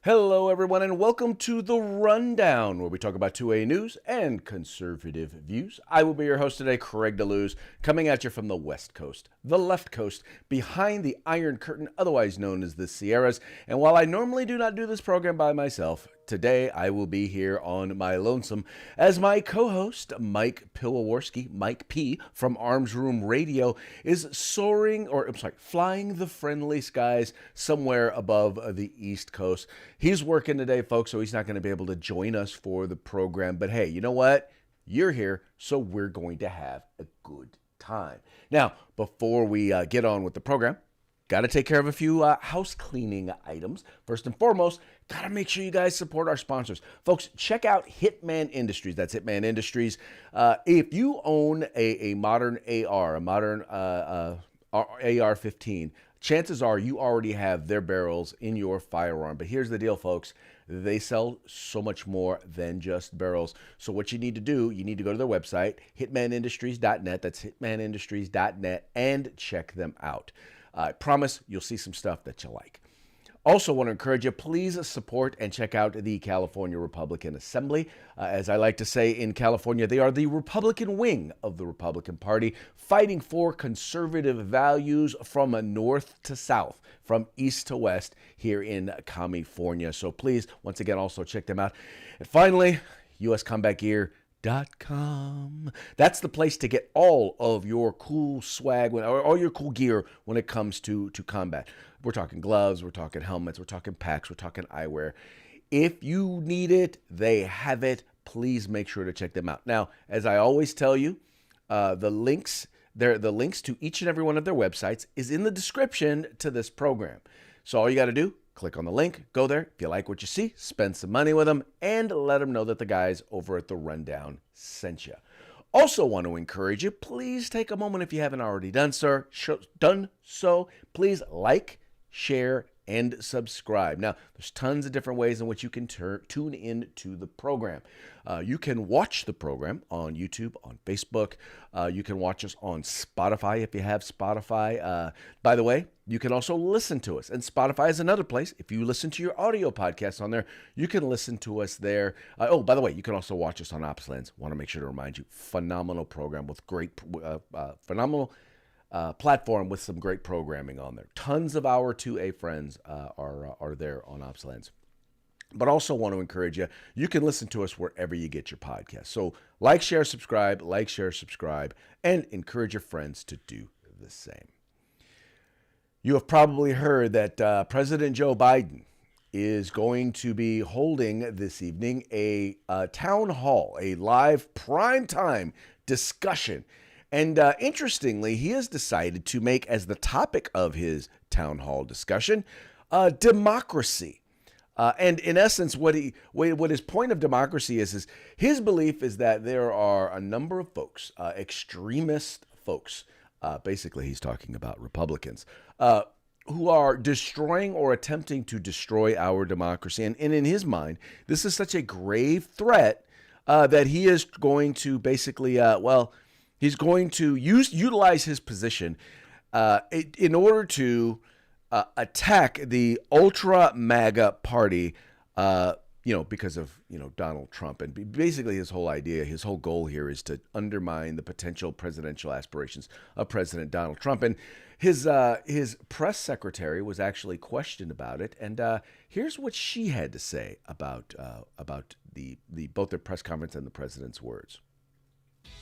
Hello, everyone, and welcome to The Rundown, where we talk about 2A news and conservative views. I will be your host today, Craig DeLuz, coming at you from the West Coast, the left coast, behind the Iron Curtain, otherwise known as the Sierras. And while I normally do not do this program by myself, today I will be here on my lonesome as my co-host, Mike Piwowarski, Mike P. from Arms Room Radio, is flying the friendly skies somewhere above the East Coast. He's working today, folks, so he's not going to be able to join us for the program. But hey, you know what? You're here, so we're going to have a good time. Now, before we get on with the program, got to take care of a few house cleaning items. First and foremost, got to make sure you guys support our sponsors. Folks, check out Hitman Industries. That's Hitman Industries. If you own a modern AR, a modern AR-15, chances are you already have their barrels in your firearm. But here's the deal, folks. They sell so much more than just barrels. So what you need to do, you need to go to their website, hitmanindustries.net. That's hitmanindustries.net, and check them out. I promise you'll see some stuff that you like. Also want to encourage you, please support and check out the California Republican Assembly. As I like to say in California, they are the Republican wing of the Republican Party, fighting for conservative values from north to south, from east to west here in California. So please, once again, also check them out. And finally, uscombatgear.com. That's the place to get all of your cool swag or all your cool gear when it comes to combat. We're talking gloves, we're talking helmets, we're talking packs, we're talking eyewear. If you need it, they have it. Please make sure to check them out. Now, as I always tell you, the links to each and every one of their websites is in the description to this program. So all you got to do, click on the link, go there. If you like what you see, spend some money with them, and let them know that the guys over at The Rundown sent you. Also want to encourage you, please take a moment if you haven't already done so. Please like, share, and subscribe. Now, there's tons of different ways in which you can tune in to the program. You can watch the program on YouTube, on Facebook. You can watch us on Spotify if you have Spotify. By the way, you can also listen to us. And Spotify is another place. If you listen to your audio podcasts on there, you can listen to us there. By the way, you can also watch us on Opslands. Want to make sure to remind you, phenomenal program with phenomenal platform with some great programming on there. Tons of our 2A friends are there on Opslands. But also want to encourage you, you can listen to us wherever you get your podcast. So like, share, subscribe, and encourage your friends to do the same. You have probably heard that President Joe Biden is going to be holding this evening a town hall, a live primetime discussion. And interestingly, he has decided to make as the topic of his town hall discussion democracy. And in essence, what his point of democracy is his belief is that there are a number of folks, extremist folks, basically he's talking about Republicans, who are destroying or attempting to destroy our democracy. And in his mind, this is such a grave threat that he is going to basically, he's going to utilize his position in order to attack the ultra MAGA party, because of, Donald Trump. And basically his whole idea, his whole goal here is to undermine the potential presidential aspirations of President Donald Trump. And his press secretary was actually questioned about it. And here's what she had to say about both their press conference and the president's words.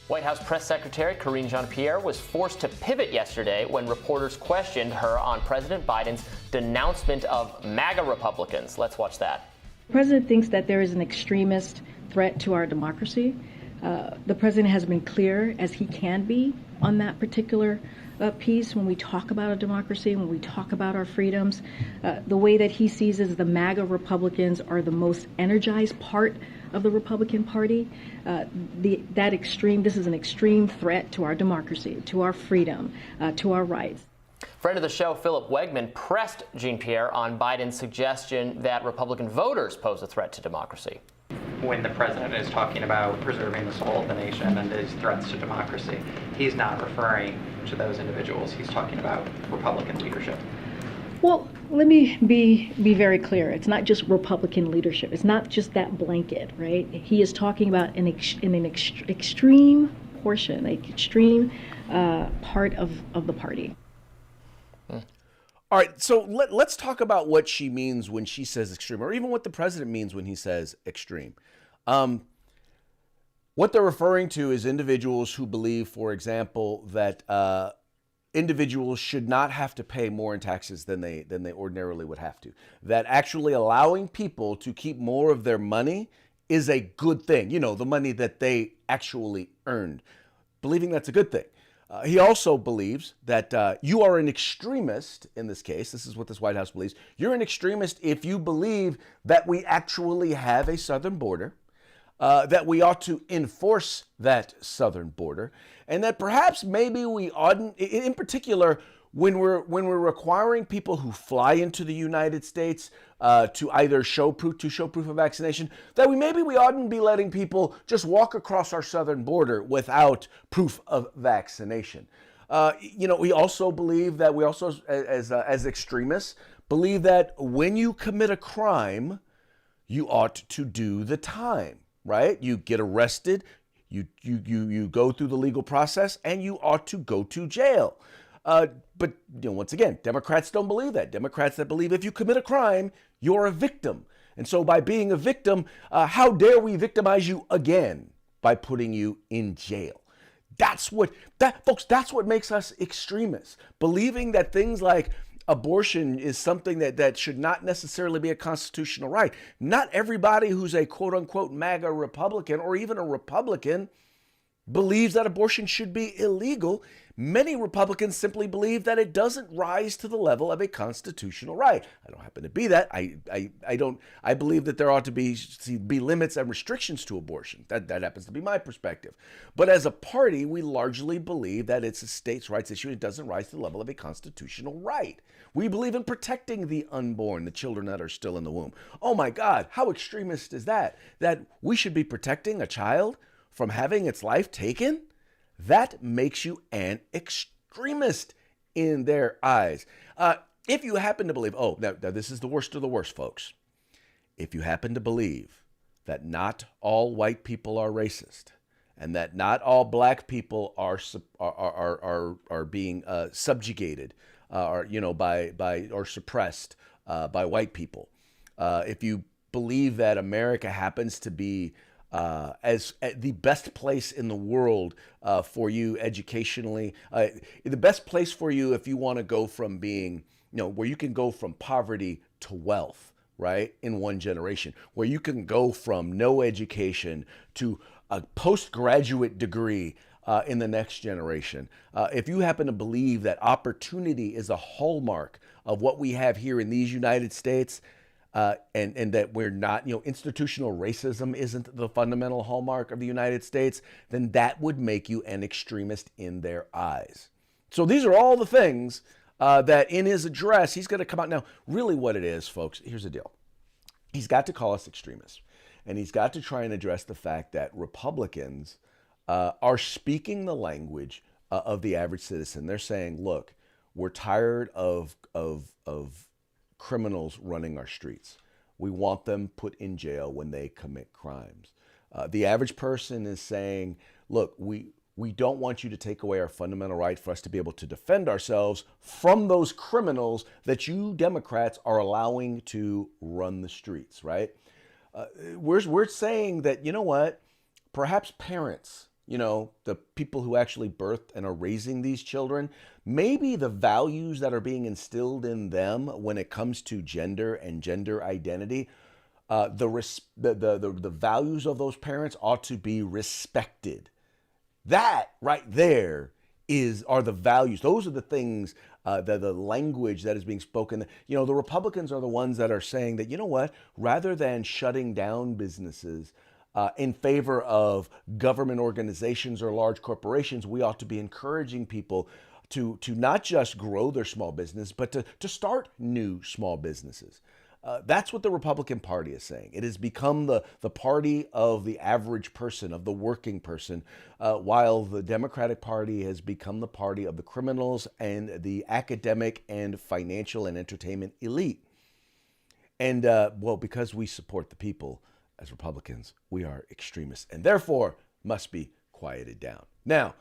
White House Press Secretary Karine Jean-Pierre was forced to pivot yesterday when reporters questioned her on President Biden's denouncement of MAGA Republicans. Let's watch that. The president thinks that there is an extremist threat to our democracy. The president has been clear as he can be on that particular piece when we talk about a democracy, when we talk about our freedoms. The way that he sees is the MAGA Republicans are the most energized part of the Republican Party. This is an extreme threat to our democracy, to our freedom, to our rights. Friend of the show, Philip Wegman, pressed Jean-Pierre on Biden's suggestion that Republican voters pose a threat to democracy. When the president is talking about preserving the soul of the nation and his threats to democracy, he's not referring to those individuals. He's talking about Republican leadership. Well, let me be very clear. It's not just Republican leadership. It's not just that blanket, right? He is talking about extreme portion, like extreme part of the party. All right, so let's talk about what she means when she says extreme, or even what the president means when he says extreme. What they're referring to is individuals who believe, for example, that individuals should not have to pay more in taxes than they ordinarily would have to. That actually allowing people to keep more of their money is a good thing. You know, the money that they actually earned. Believing that's a good thing. He also believes that you are an extremist in this case. This is what this White House believes. You're an extremist if you believe that we actually have a southern border, that we ought to enforce that southern border, and that perhaps maybe we oughtn't, in particular, when we're requiring people who fly into the United States to either show proof of vaccination, that we oughtn't be letting people just walk across our southern border without proof of vaccination. We also believe that as extremists, believe that when you commit a crime, you ought to do the time, right? You get arrested, you go through the legal process, and you ought to go to jail. But once again, Democrats don't believe that. Democrats that believe if you commit a crime, you're a victim. And so by being a victim, how dare we victimize you again by putting you in jail? Folks, that's what makes us extremists. Believing that things like abortion is something that should not necessarily be a constitutional right. Not everybody who's a quote unquote MAGA Republican or even a Republican believes that abortion should be illegal. Many Republicans simply believe that it doesn't rise to the level of a constitutional right. I don't happen to be that. I believe that there ought to be limits and restrictions to abortion. That happens to be my perspective. But as a party, we largely believe that it's a states' rights issue. It doesn't rise to the level of a constitutional right. We believe in protecting the unborn, the children that are still in the womb. Oh my God, how extremist is that? That we should be protecting a child from having its life taken? That makes you an extremist in their eyes. If you happen to believe, now this is the worst of the worst, folks. If you happen to believe that not all white people are racist and that not all black people are being subjugated or suppressed by white people, if you believe that America happens to be as the best place in the world for you educationally, the best place for you if you want to go from being, where you can go from poverty to wealth, right, in one generation, where you can go from no education to a postgraduate degree in the next generation. If you happen to believe that opportunity is a hallmark of what we have here in these United States, and that we're not, institutional racism isn't the fundamental hallmark of the United States, then that would make you an extremist in their eyes. So these are all the things that in his address, he's going to come out. Now, really what it is, folks, here's the deal. He's got to call us extremists, and he's got to try and address the fact that Republicans are speaking the language of the average citizen. They're saying, look, we're tired of criminals running our streets. We want them put in jail when they commit crimes. The average person is saying, look, we don't want you to take away our fundamental right for us to be able to defend ourselves from those criminals that you Democrats are allowing to run the streets, right? We're saying that, perhaps parents, the people who actually birthed and are raising these children, maybe the values that are being instilled in them when it comes to gender and gender identity, the values of those parents ought to be respected. That right there are the values. Those are the things, the language that is being spoken. The Republicans are the ones that are saying that, rather than shutting down businesses in favor of government organizations or large corporations, we ought to be encouraging people to not just grow their small business, but to start new small businesses. That's what the Republican Party is saying. It has become the party of the average person, of the working person, while the Democratic Party has become the party of the criminals and the academic and financial and entertainment elite. And, well, because we support the people as Republicans, we are extremists and therefore must be quieted down. Now,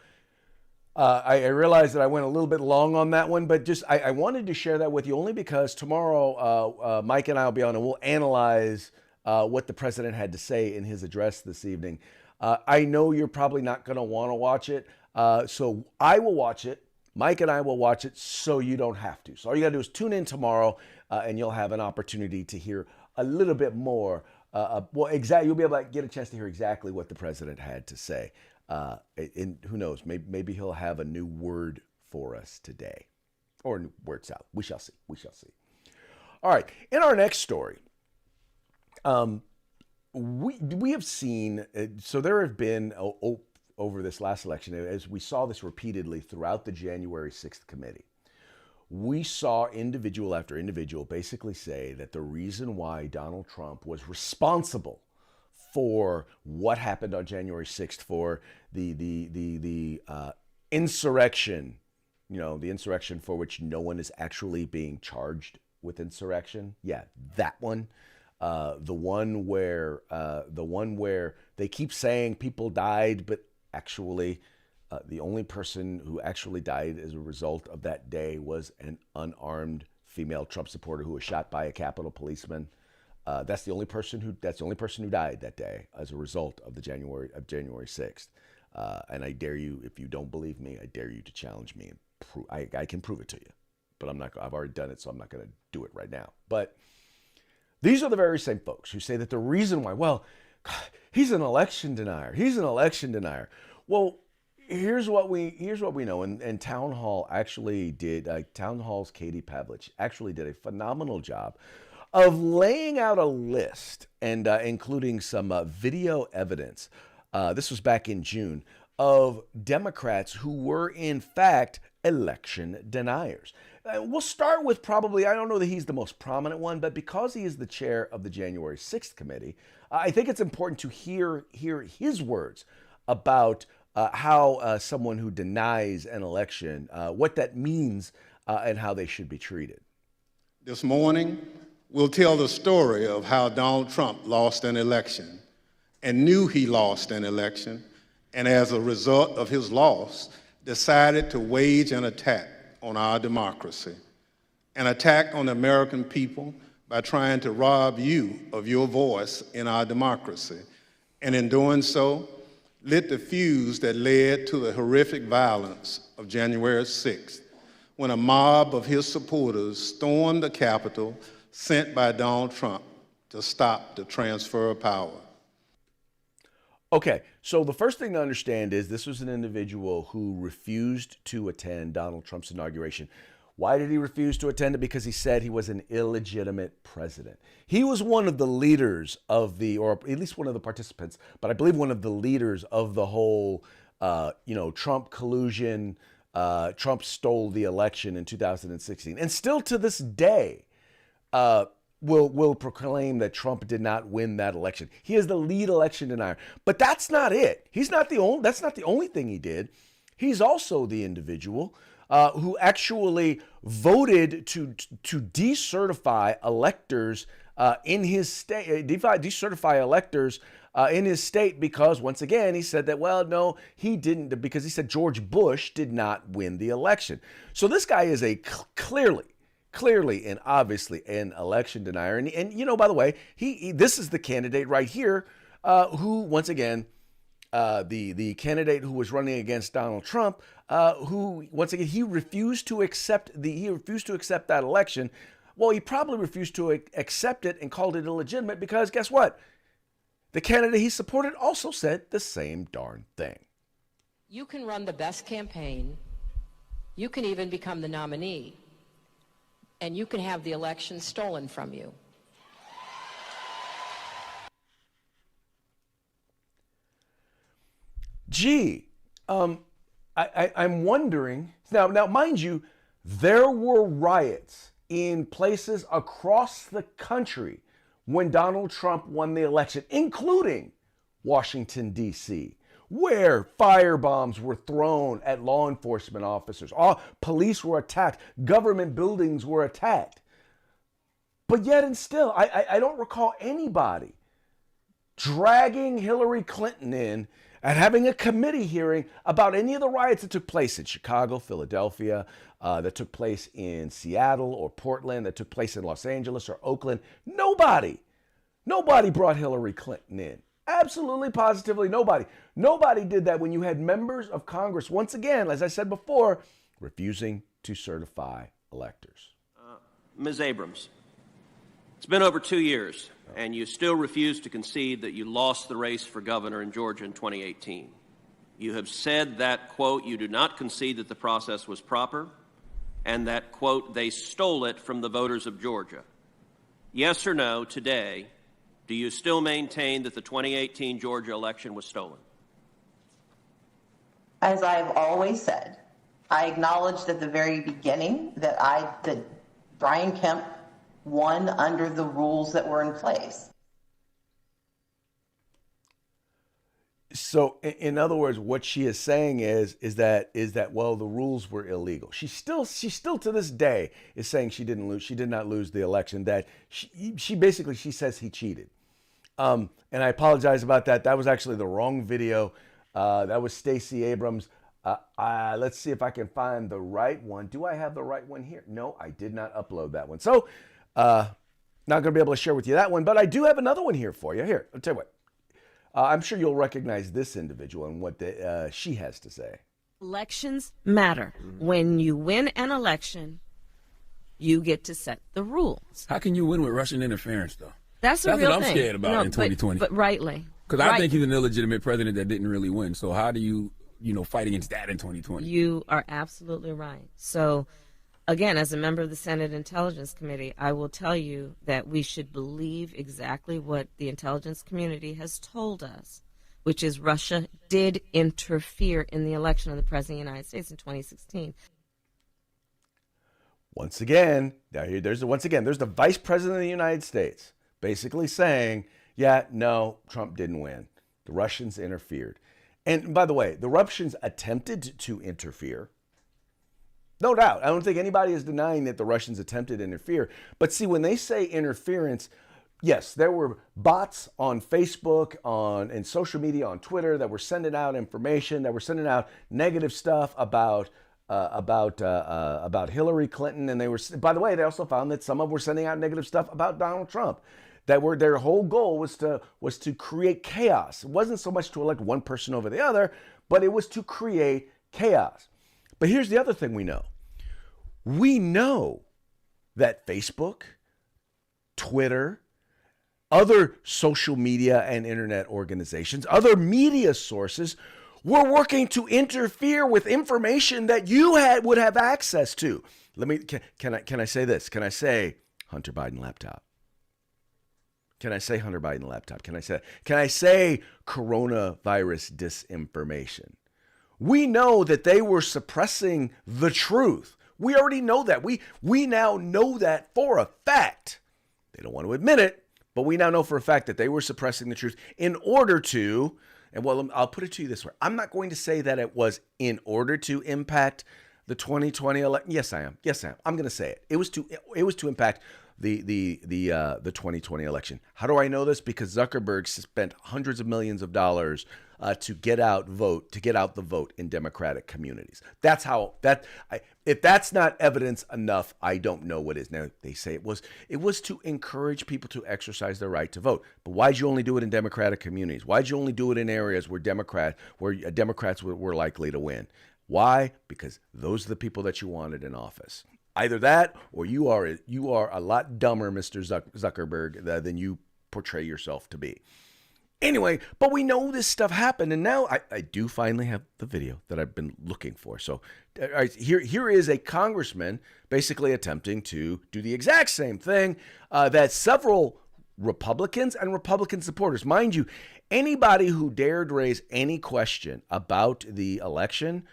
I realize that I went a little bit long on that one, but just I wanted to share that with you only because tomorrow Mike and I will be on and we'll analyze what the president had to say in his address this evening. I know you're probably not going to want to watch it, so I will watch it. Mike and I will watch it so you don't have to. So all you got to do is tune in tomorrow and you'll have an opportunity to hear a little bit more. You'll be able to get a chance to hear exactly what the president had to say. And who knows, maybe he'll have a new word for us today or a new word salad. We shall see. We shall see. All right. In our next story, we have seen, so there have been over this last election, as we saw this repeatedly throughout the January 6th committee, we saw individual after individual basically say that the reason why Donald Trump was responsible for what happened on January 6th, for the insurrection, the insurrection for which no one is actually being charged with insurrection. Yeah, that one. The one where they keep saying people died, but actually the only person who actually died as a result of that day was an unarmed female Trump supporter who was shot by a Capitol policeman. That's the only person who died that day as a result of January 6th. And I dare you, if you don't believe me, I dare you to challenge me and I can prove it to you. But I've already done it, so I'm not going to do it right now. But these are the very same folks who say that the reason why, well, he's an election denier. He's an election denier. Well, here's what we know. And Town Hall actually did, Town Hall's Katie Pavlich actually did a phenomenal job of laying out a list and including some video evidence. This was back in June of Democrats who were in fact election deniers. We'll start with probably, I don't know that he's the most prominent one, but because he is the chair of the January 6th committee, I think it's important to hear his words about how someone who denies an election, what that means and how they should be treated. This morning, we'll tell the story of how Donald Trump lost an election and knew he lost an election, and as a result of his loss, decided to wage an attack on our democracy, an attack on the American people by trying to rob you of your voice in our democracy, and in doing so, lit the fuse that led to the horrific violence of January 6th, when a mob of his supporters stormed the Capitol sent by Donald Trump to stop the transfer of power. Okay, so the first thing to understand is this was an individual who refused to attend Donald Trump's inauguration. Why did he refuse to attend it? Because he said he was an illegitimate president. He was one of the leaders of or at least one of the participants, but I believe one of the leaders of the whole, Trump collusion. Trump stole the election in 2016. And still to this day, will proclaim that Trump did not win that election. He is the lead election denier. But that's not it. That's not the only thing he did. He's also the individual who actually voted to decertify electors in his state, decertify electors in his state because, once again, he said that, well, no, he didn't, because he said George Bush did not win the election. So this guy is a clearly and obviously an election denier. And by the way, this is the candidate right here who, once again, the candidate who was running against Donald Trump, who, once again, he refused to accept that election. Well, he probably refused to accept it and called it illegitimate because guess what? The candidate he supported also said the same darn thing. You can run the best campaign. You can even become the nominee. And you can have the election stolen from you. Gee, I'm wondering, now mind you, there were riots in places across the country when Donald Trump won the election, including Washington, D.C., where firebombs were thrown at law enforcement officers. All police were attacked. Government buildings were attacked. But yet and still, I don't recall anybody dragging Hillary Clinton in and having a committee hearing about any of the riots that took place in Chicago, Philadelphia, that took place in Seattle or Portland, that took place in Los Angeles or Oakland. Nobody brought Hillary Clinton in. Absolutely, positively nobody. Nobody did that when you had members of Congress, once again, as I said before, refusing to certify electors. Ms. Abrams, it's been over 2 years, and you still refuse to concede that you lost the race for governor in Georgia in 2018. You have said that, quote, you do not concede that the process was proper, and that, quote, they stole it from the voters of Georgia. Yes or no, today, do you still maintain that the 2018 Georgia election was stolen? As I have always said, I acknowledged at the very beginning that Brian Kemp won under the rules that were in place. So, in other words, what she is saying is that well, the rules were illegal. She still to this day is saying she did not lose the election. That she basically says he cheated. And I apologize about that. That was actually the wrong video. That was Stacey Abrams. Let's see if I can find the right one. Do I have the right one here? No, I did not upload that one. So, not going to be able to share with you that one, but I do have another one here for you. Here, I'll tell you what. I'm sure you'll recognize this individual and what she has to say. Elections matter. When you win an election, you get to set the rules. How can you win with Russian interference, though? That's what real I'm thing. scared about in 2020. But rightly. Because I think he's an illegitimate president that didn't really win. So how do you fight against that in 2020? You are absolutely right. So, again, as a member of the Senate Intelligence Committee, I will tell you that we should believe exactly what the intelligence community has told us, which is Russia did interfere in the election of the President of the United States in 2016. Once again, there's the Vice President of the United States basically saying, yeah, no, Trump didn't win. The Russians interfered. And by the way, the Russians attempted to interfere. No doubt. I don't think anybody is denying that the Russians attempted to interfere. But see, when they say interference, yes, there were bots on Facebook, and social media, on Twitter, that were sending out information, that were sending out negative stuff about Hillary Clinton. And they were, by the way, they also found that some of them were sending out negative stuff about Donald Trump. Their whole goal was to create chaos. It wasn't so much to elect one person over the other, but it was to create chaos. But here's the other thing we know. We know that Facebook, Twitter, other social media and internet organizations, other media sources were working to interfere with information that you would have access to. Can I say this? Can I say Hunter Biden laptop? Can I say Hunter Biden laptop? Can I say coronavirus disinformation? We know that they were suppressing the truth. We already know that. We now know that for a fact. They don't want to admit it, but we now know for a fact that they were suppressing the truth in order to, and well, I'll put it to you this way. I'm not going to say that it was in order to impact the 2020 election. Yes, I am. I'm going to say it. It was to impact the 2020 election. How do I know this? Because Zuckerberg spent hundreds of millions of dollars to get out the vote in Democratic communities. That's how if that's not evidence enough, I don't know what is. Now they say it was to encourage people to exercise their right to vote. But why'd you only do it in Democratic communities? Why'd you only do it in areas where Democrats were likely to win? Why? Because those are the people that you wanted in office. Either that, or you are a lot dumber, Mr. Zuckerberg, than you portray yourself to be. Anyway, but we know this stuff happened, and now I do finally have the video that I've been looking for. So here is a congressman basically attempting to do the exact same thing that several Republicans and Republican supporters, mind you, anybody who dared raise any question about the election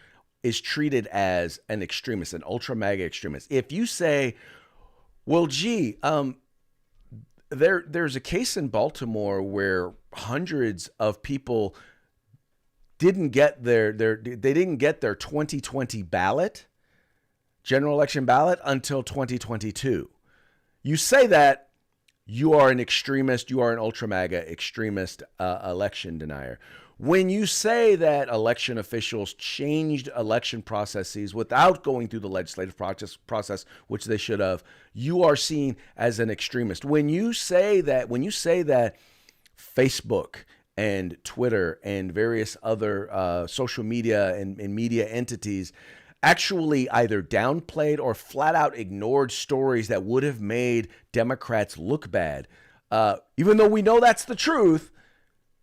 is treated as an extremist, an ultra MAGA extremist. If you say Well, gee, there's a case in Baltimore where hundreds of people didn't get their 2020 ballot, general election ballot, until 2022. You say that, you are an extremist, you are an ultra MAGA extremist election denier. When you say that election officials changed election processes without going through the legislative process, which they should have, you are seen as an extremist. When you say that Facebook and Twitter and various other social media and media entities actually either downplayed or flat out ignored stories that would have made Democrats look bad, even though we know that's the truth,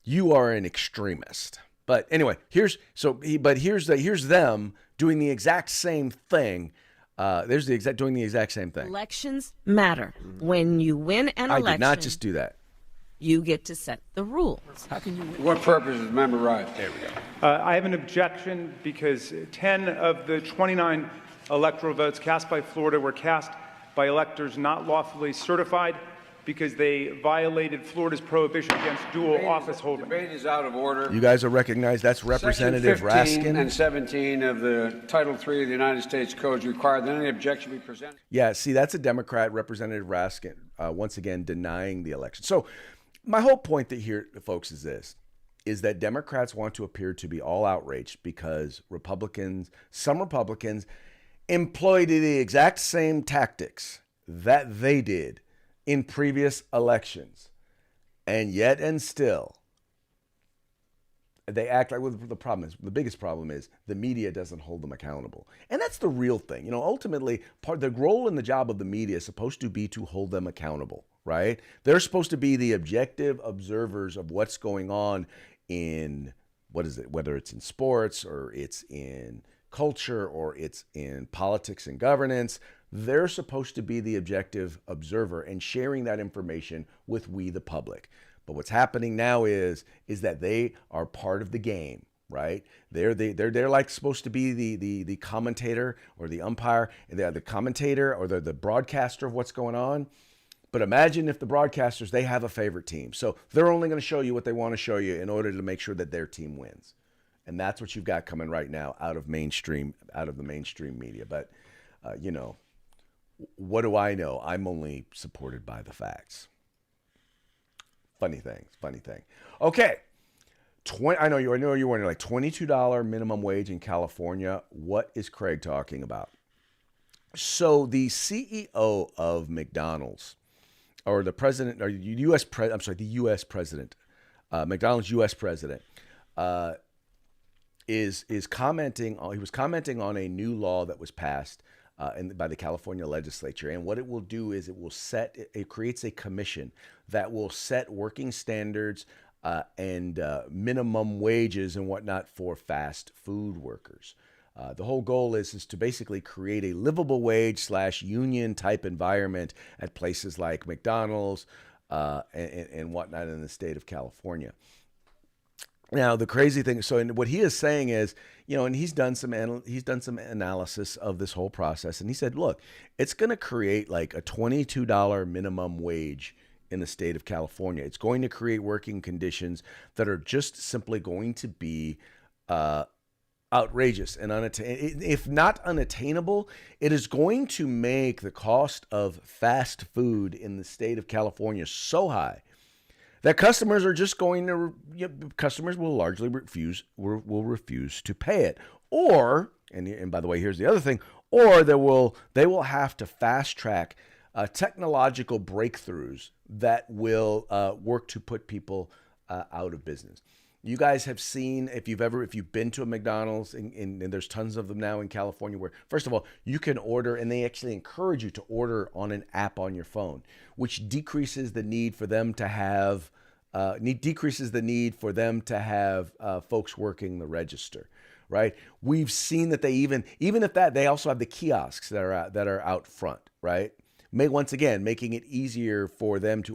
you are an extremist. But anyway, here's them doing the exact same thing. Doing the exact same thing. Elections matter. When you win an election, I did not just do that. You get to set the rules. How can you? What purpose is member right? There we go. I have an objection because 10 of the 29 electoral votes cast by Florida were cast by electors not lawfully certified because they violated Florida's prohibition against dual office holding. Debate is out of order. You guys are recognized. That's Representative Section 15 Raskin. and 17 of the Title III of the United States Codes require that any objection be presented. Yeah, see, that's a Democrat, Representative Raskin, once again denying the election. So my whole point here, folks, is that Democrats want to appear to be all outraged because some Republicans employed the exact same tactics that they did in previous elections. And yet and still, they act like, well, the biggest problem is the media doesn't hold them accountable. And that's the real thing. Ultimately, the role and the job of the media is supposed to be to hold them accountable, right? They're supposed to be the objective observers of what's going on in, whether it's in sports or it's in culture or it's in politics and governance. They're supposed to be the objective observer and sharing that information with we, the public. But what's happening now is that they are part of the game, right? They're like supposed to be the commentator or the umpire, and they're the commentator or the broadcaster of what's going on. But imagine if the broadcasters, they have a favorite team. So they're only going to show you what they want to show you in order to make sure that their team wins. And that's what you've got coming right now out of the mainstream media. But, what do I know? I'm only supported by the facts. Funny thing. Okay. I know you're wondering, like, $22 minimum wage in California. What is Craig talking about? So the CEO of McDonald's, or the president, or the U.S. president, McDonald's U.S. president, is commenting on. He was commenting on a new law that was passed by the California legislature, and what it will do is it creates a commission that will set working standards and minimum wages and whatnot for fast food workers. The whole goal is to basically create a livable wage / union type environment at places like McDonald's and whatnot in the state of California. Now, the crazy thing, what he is saying is, and he's done some analysis of this whole process, and he said, look, it's going to create like a $22 minimum wage in the state of California. It's going to create working conditions that are just simply going to be outrageous and if not unattainable. It is going to make the cost of fast food in the state of California so high that customers will largely refuse to pay it. Or, and by the way, here's the other thing, or they will have to fast track technological breakthroughs that will work to put people out of business. You guys have seen, if you've been to a McDonald's, and there's tons of them now in California, where, first of all, you can order, and they actually encourage you to order on an app on your phone, which decreases the need for them to have folks working the register, right? We've seen that they even if that, they also have the kiosks that are out front, right? once again, making it easier for them to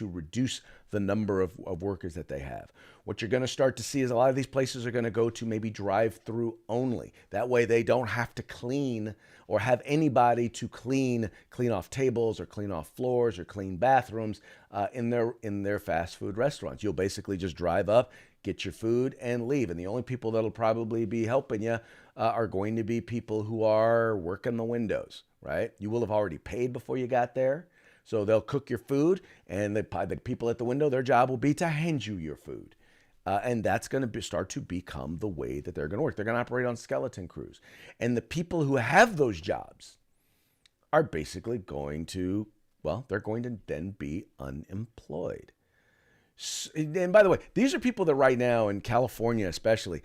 reduce the number of workers that they have. What you're going to start to see is a lot of these places are going to go to maybe drive-through only. That way they don't have to clean or have anybody to clean off tables or clean off floors or clean bathrooms in their fast food restaurants. You'll basically just drive up, get your food, and leave. And the only people that'll probably be helping you are going to be people who are working the windows, right? You will have already paid before you got there. So they'll cook your food, and the people at the window, their job will be to hand you your food. And that's going to start to become the way that they're going to work. They're going to operate on skeleton crews. And the people who have those jobs are basically going to, well, they're going to then be unemployed. And by the way, these are people that right now in California especially,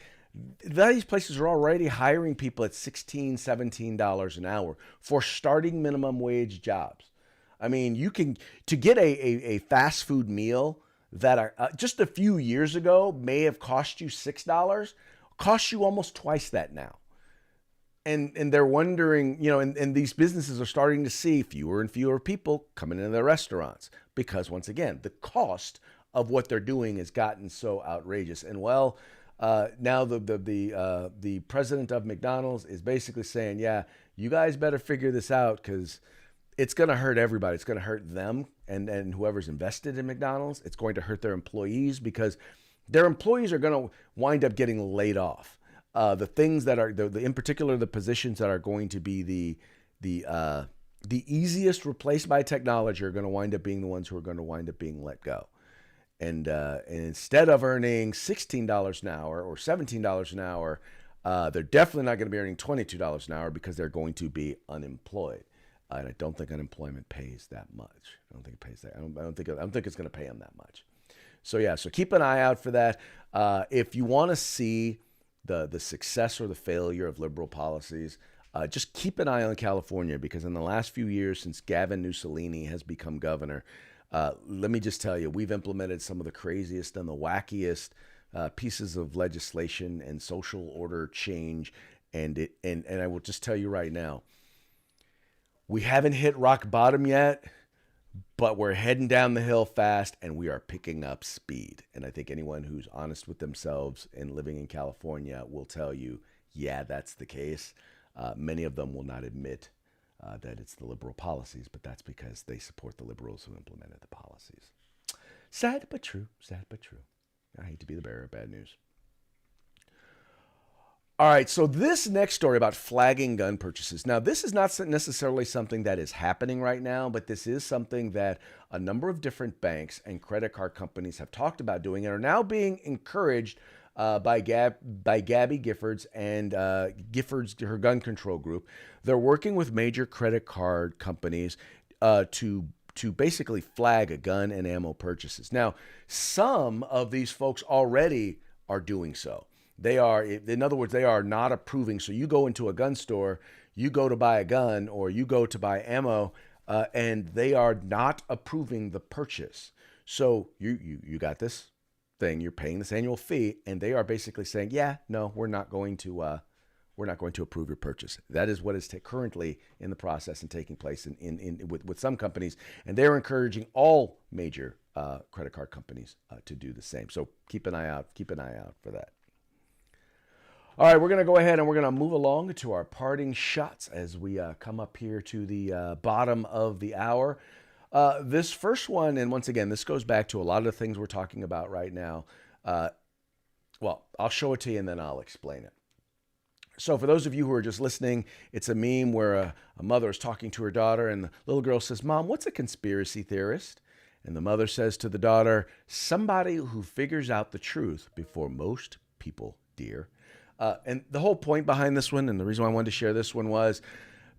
these places are already hiring people at $16, $17 an hour for starting minimum wage jobs. I mean, to get a fast food meal that just a few years ago may have cost you $6, costs you almost twice that now. And they're wondering, and these businesses are starting to see fewer and fewer people coming into their restaurants because, once again, the cost of what they're doing has gotten so outrageous. And now the president of McDonald's is basically saying, yeah, you guys better figure this out because it's going to hurt everybody. It's going to hurt them and whoever's invested in McDonald's. It's going to hurt their employees because their employees are going to wind up getting laid off. The things that are, in particular, the positions that are going to be the easiest replaced by technology are going to wind up being the ones who are going to wind up being let go. And instead of earning $16 an hour or $17 an hour, they're definitely not going to be earning $22 an hour because they're going to be unemployed. And I don't think unemployment pays that much. I don't think it pays that. I don't think it's going to pay them that much. So keep an eye out for that. If you want to see the success or the failure of liberal policies, just keep an eye on California because in the last few years since Gavin Mussolini has become governor, let me just tell you, we've implemented some of the craziest and the wackiest pieces of legislation and social order change. And I will just tell you right now, we haven't hit rock bottom yet, but we're heading down the hill fast and we are picking up speed. And I think anyone who's honest with themselves and living in California will tell you, yeah, that's the case. Many of them will not admit that it's the liberal policies, but that's because they support the liberals who implemented the policies. Sad but true, sad but true. I hate to be the bearer of bad news. All right, so this next story about flagging gun purchases. Now, this is not necessarily something that is happening right now, but this is something that a number of different banks and credit card companies have talked about doing and are now being encouraged by Gabby Giffords and Giffords, her gun control group. They're working with major credit card companies to basically flag a gun and ammo purchases. Now, some of these folks already are doing so. They are, in other words, they are not approving. So you go into a gun store, you go to buy a gun or you go to buy ammo, and they are not approving the purchase. So you got this thing, you're paying this annual fee, and they are basically saying, yeah, no, we're not going to approve your purchase. That is what is currently in the process and taking place with some companies, and they're encouraging all major credit card companies to do the same. So keep an eye out for that. All right, we're going to go ahead and we're going to move along to our parting shots as we come up here to the bottom of the hour. This first one, and once again, this goes back to a lot of the things we're talking about right now. Well, I'll show it to you and then I'll explain it. So for those of you who are just listening, it's a meme where a mother is talking to her daughter and the little girl says, "Mom, what's a conspiracy theorist?" And the mother says to the daughter, "Somebody who figures out the truth before most people, dear." And the whole point behind this one, and the reason why I wanted to share this one was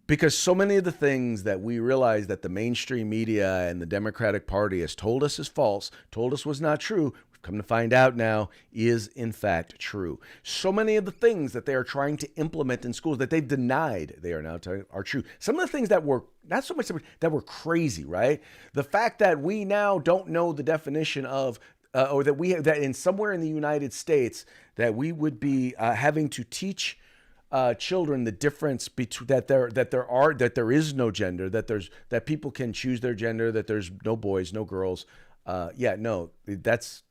because so many of the things that we realize that the mainstream media and the Democratic Party has told us is false, told us was not true, we've come to find out now is in fact true. So many of the things that they are trying to implement in schools that they've denied, they are now are true. Some of the things that were not so much that were crazy, right? The fact that we now don't know the definition of or that we have that in somewhere in the United States that we would be having to teach children the difference between that there is no gender, that people can choose their gender, that there's no boys, no girls. That's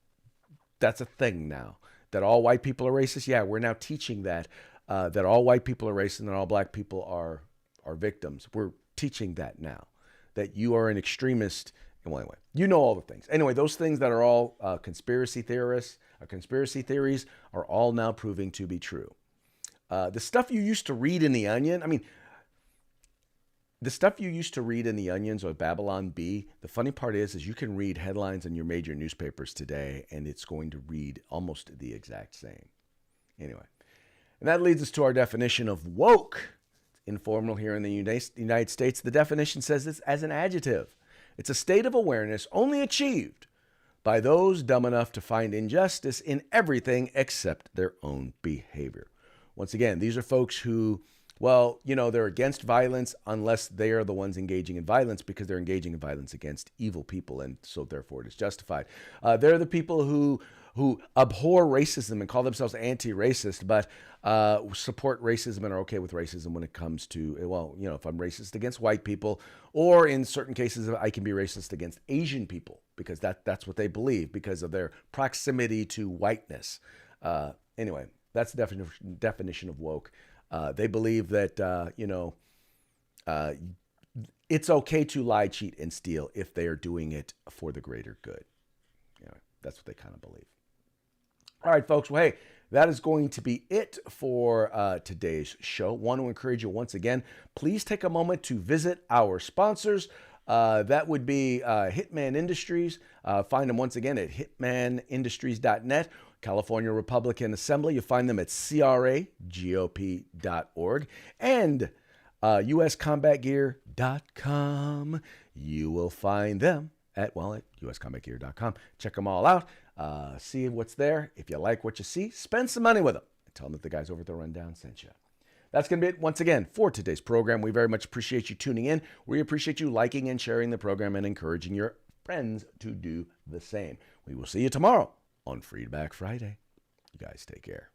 a thing now. That all white people are racist. Yeah, we're now teaching that all white people are racist and that all black people are victims. We're teaching that now. That you are an extremist. Well, anyway, you know all the things. Anyway, those things that are all conspiracy theories are all now proving to be true. The stuff you used to read in The Onion, the stuff you used to read in The Onions or Babylon Bee, the funny part is you can read headlines in your major newspapers today, and it's going to read almost the exact same. Anyway, and that leads us to our definition of woke. It's informal here in the United States. The definition says this as an adjective. It's a state of awareness only achieved by those dumb enough to find injustice in everything except their own behavior. Once again, these are folks who, they're against violence unless they are the ones engaging in violence because they're engaging in violence against evil people, and so therefore it is justified. They're the people who abhor racism and call themselves anti-racist, but support racism and are okay with racism when it comes to, if I'm racist against white people, or in certain cases, I can be racist against Asian people because that's what they believe because of their proximity to whiteness. Anyway, that's the definition of woke. They believe that, it's okay to lie, cheat, and steal if they are doing it for the greater good. That's what they kind of believe. All right, folks. Well, hey, that is going to be it for today's show. Want to encourage you once again, please take a moment to visit our sponsors. That would be Hitman Industries. Find them once again at hitmanindustries.net. California Republican Assembly. You find them at cragop.org. And uscombatgear.com. You will find them at uscombatgear.com. Check them all out. See what's there. If you like what you see, spend some money with them. Tell them that the guys over at The Rundown sent you. That's going to be it once again for today's program. We very much appreciate you tuning in. We appreciate you liking and sharing the program and encouraging your friends to do the same. We will see you tomorrow on Freedback Friday. You guys take care.